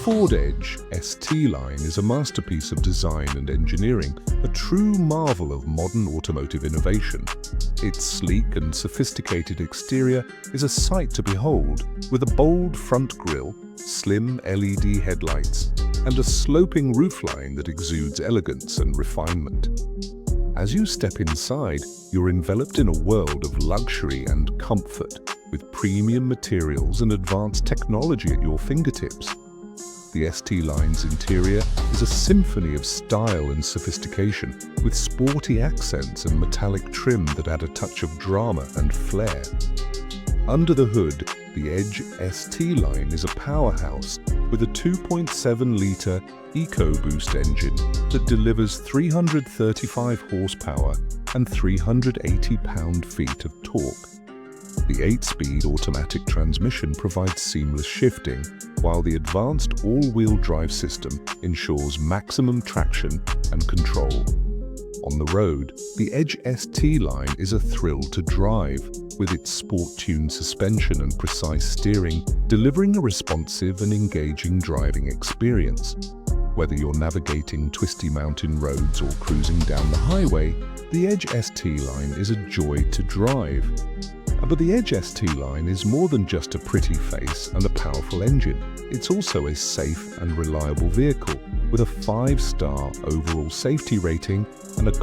Ford Edge ST line is a masterpiece of design and engineering, a true marvel of modern automotive innovation. Its sleek and sophisticated exterior is a sight to behold, with a bold front grille, slim LED headlights, and a sloping roofline that exudes elegance and refinement. As you step inside, you're enveloped in a world of luxury and comfort, with premium materials and advanced technology at your fingertips. The ST line's interior is a symphony of style and sophistication, with sporty accents and metallic trim that add a touch of drama and flair. Under the hood, the Edge ST line is a powerhouse with a 2.7-litre EcoBoost engine that delivers 335 horsepower and 380 pound-feet of torque. The 8-speed automatic transmission provides seamless shifting, while the advanced all-wheel drive system ensures maximum traction and control. On the road, the Edge ST line is a thrill to drive, with its sport-tuned suspension and precise steering delivering a responsive and engaging driving experience. Whether you're navigating twisty mountain roads or cruising down the highway, the Edge ST line is a joy to drive. But the Edge ST line is more than just a pretty face and a powerful engine. It's also a safe and reliable vehicle with a 5-star overall safety rating and a